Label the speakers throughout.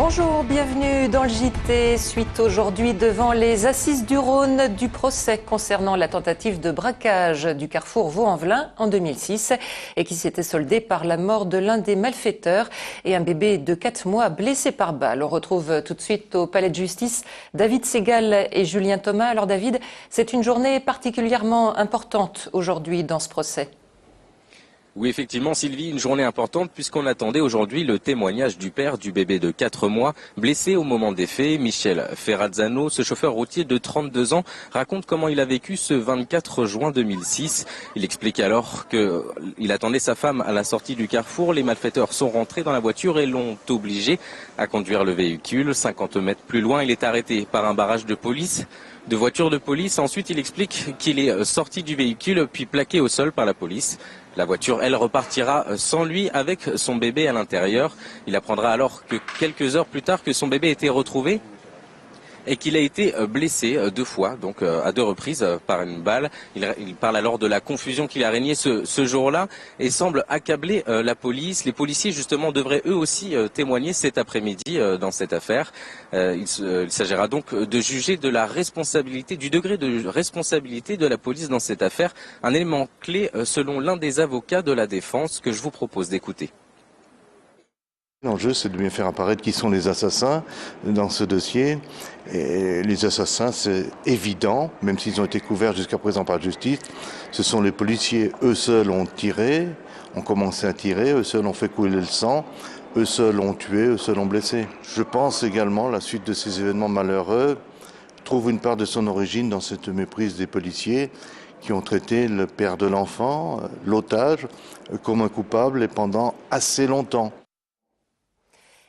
Speaker 1: Bonjour, bienvenue dans le JT. Suite aujourd'hui devant les assises du Rhône du procès concernant la tentative de braquage du carrefour Vaux-en-Velin en 2006 et qui s'était soldée par la mort de l'un des malfaiteurs et un bébé de 4 mois blessé par balle. On retrouve tout de suite au palais de justice David Segal et Julien Thomas. Alors David, c'est une journée particulièrement importante aujourd'hui dans ce procès.
Speaker 2: Oui, effectivement, Sylvie, une journée importante puisqu'on attendait aujourd'hui le témoignage du père du bébé de 4 mois, blessé au moment des faits. Michel Ferrazzano, ce chauffeur routier de 32 ans, raconte comment il a vécu ce 24 juin 2006. Il explique alors qu'il attendait sa femme à la sortie du carrefour. Les malfaiteurs sont rentrés dans la voiture et l'ont obligé à conduire le véhicule. 50 mètres plus loin, il est arrêté par un barrage de police, de voitures de police. Ensuite, il explique qu'il est sorti du véhicule puis plaqué au sol par la police. La voiture, elle, repartira sans lui avec son bébé à l'intérieur. Il apprendra alors que quelques heures plus tard que son bébé a été retrouvé et qu'il a été blessé 2 fois, donc à 2 reprises par une balle. Il parle alors de la confusion qu'il a régné ce jour-là et semble accabler la police. Les policiers, justement, devraient eux aussi témoigner cet après-midi dans cette affaire. Il s'agira donc de juger de la responsabilité, du degré de responsabilité de la police dans cette affaire. Un élément clé selon l'un des avocats de la défense que je vous propose d'écouter.
Speaker 3: L'enjeu, c'est de bien faire apparaître qui sont les assassins dans ce dossier. Et les assassins, c'est évident, même s'ils ont été couverts jusqu'à présent par la justice. Ce sont les policiers, eux seuls ont tiré, ont commencé à tirer, eux seuls ont fait couler le sang, eux seuls ont tué, eux seuls ont blessé. Je pense également, la suite de ces événements malheureux trouve une part de son origine dans cette méprise des policiers qui ont traité le père de l'enfant, l'otage, comme un coupable et pendant assez longtemps.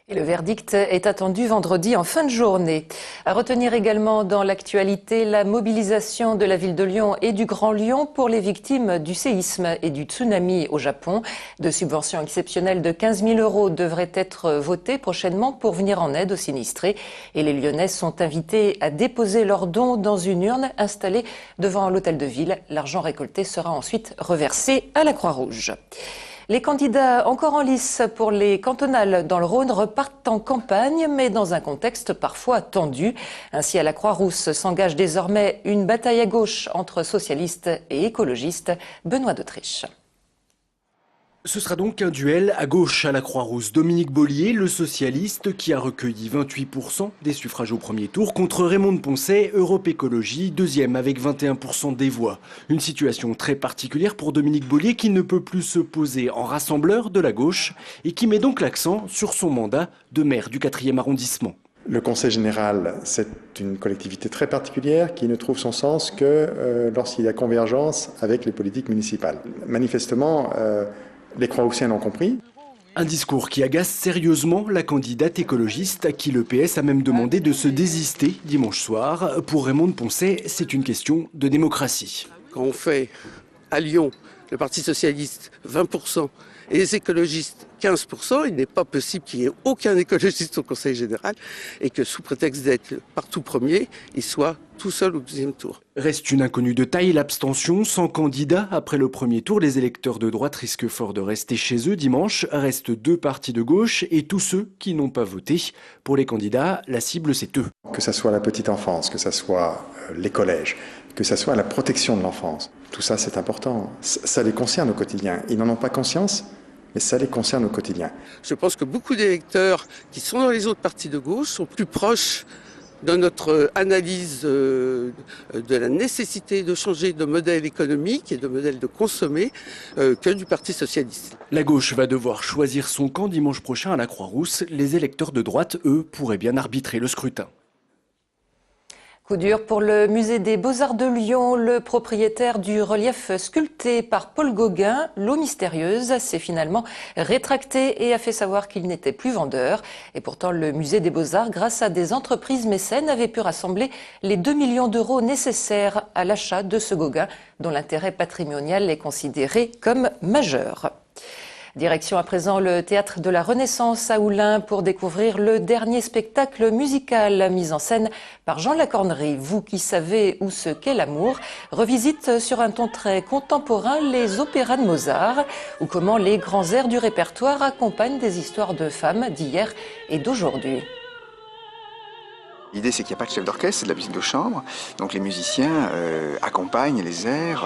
Speaker 1: Et le verdict est attendu vendredi en fin de journée. À retenir également dans l'actualité la mobilisation de la ville de Lyon et du Grand Lyon pour les victimes du séisme et du tsunami au Japon. De subventions exceptionnelles de 15 000 € devraient être votées prochainement pour venir en aide aux sinistrés. Et les Lyonnais sont invités à déposer leurs dons dans une urne installée devant l'hôtel de ville. L'argent récolté sera ensuite reversé à la Croix-Rouge. Les candidats encore en lice pour les cantonales dans le Rhône repartent en campagne, mais dans un contexte parfois tendu. Ainsi, à la Croix-Rousse s'engage désormais une bataille à gauche entre socialistes et écologistes. Benoît d'Autriche.
Speaker 4: Ce sera donc un duel à gauche à la Croix-Rousse. Dominique Bollier, le socialiste qui a recueilli 28% des suffrages au premier tour, contre Raymond Poncet, Europe Écologie, deuxième avec 21% des voix. Une situation très particulière pour Dominique Bollier qui ne peut plus se poser en rassembleur de la gauche et qui met donc l'accent sur son mandat de maire du 4e arrondissement.
Speaker 5: Le Conseil général, c'est une collectivité très particulière qui ne trouve son sens que lorsqu'il y a convergence avec les politiques municipales. Manifestement, les Croix-Roussiens l'ont compris.
Speaker 4: Un discours qui agace sérieusement la candidate écologiste à qui le PS a même demandé de se désister dimanche soir. Pour Raymond Poncet, c'est une question de démocratie.
Speaker 6: Quand on fait à Lyon le Parti socialiste 20% et les écologistes 15%, il n'est pas possible qu'il n'y ait aucun écologiste au Conseil général et que sous prétexte d'être partout premier, il soit tout seul au 2e tour.
Speaker 4: Reste une inconnue de taille, l'abstention. Sans candidat après le premier tour, les électeurs de droite risquent fort de rester chez eux dimanche. Restent 2 partis de gauche et tous ceux qui n'ont pas voté. Pour les candidats, la cible c'est eux.
Speaker 5: Que ça soit la petite enfance, que ça soit les collèges, que ça soit la protection de l'enfance. Tout ça c'est important. Ça les concerne au quotidien. Ils n'en ont pas conscience, mais ça les concerne au quotidien.
Speaker 6: Je pense que beaucoup d'électeurs qui sont dans les autres partis de gauche sont plus proches de notre analyse de la nécessité de changer de modèle économique et de modèle de consommer que du Parti socialiste.
Speaker 4: La gauche va devoir choisir son camp dimanche prochain à la Croix-Rousse. Les électeurs de droite, eux, pourraient bien arbitrer le scrutin.
Speaker 1: Coup dur pour le musée des Beaux-Arts de Lyon. Le propriétaire du relief sculpté par Paul Gauguin, l'eau mystérieuse, s'est finalement rétracté et a fait savoir qu'il n'était plus vendeur. Et pourtant, le musée des Beaux-Arts, grâce à des entreprises mécènes, avait pu rassembler les 2 millions d'euros nécessaires à l'achat de ce Gauguin, dont l'intérêt patrimonial est considéré comme majeur. Direction à présent le Théâtre de la Renaissance à Oullins pour découvrir le dernier spectacle musical mis en scène par Jean Lacornerie. Vous qui savez où ce qu'est l'amour, revisite sur un ton très contemporain les opéras de Mozart ou comment les grands airs du répertoire accompagnent des histoires de femmes d'hier et d'aujourd'hui.
Speaker 7: L'idée, c'est qu'il n'y a pas de chef d'orchestre, c'est de la musique de chambre. Donc les musiciens accompagnent les airs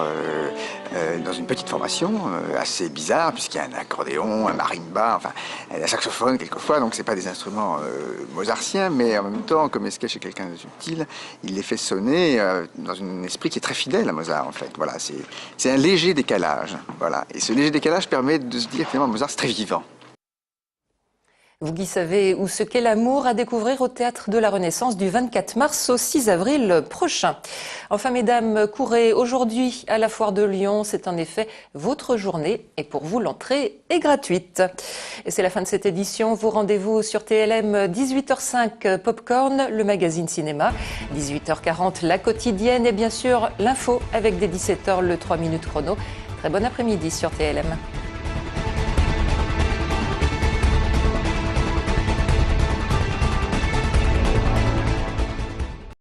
Speaker 7: dans une petite formation assez bizarre, puisqu'il y a un accordéon, un marimba, enfin un saxophone quelquefois. Donc c'est pas des instruments mozartiens, mais en même temps, comme Esquèche est quelqu'un de subtil, il les fait sonner dans un esprit qui est très fidèle à Mozart en fait. Voilà, c'est un léger décalage. Voilà, et ce léger décalage permet de se dire finalement Mozart c'est très vivant.
Speaker 1: Vous qui savez où ce qu'est l'amour, à découvrir au Théâtre de la Renaissance du 24 mars au 6 avril prochain. Enfin, mesdames, courez aujourd'hui à la Foire de Lyon. C'est en effet votre journée et pour vous, l'entrée est gratuite. Et c'est la fin de cette édition. Vous rendez-vous sur TLM 18h05 Popcorn, le magazine cinéma. 18h40 la quotidienne et bien sûr l'info avec dès 17h le 3 minutes chrono. Très bon après-midi sur TLM.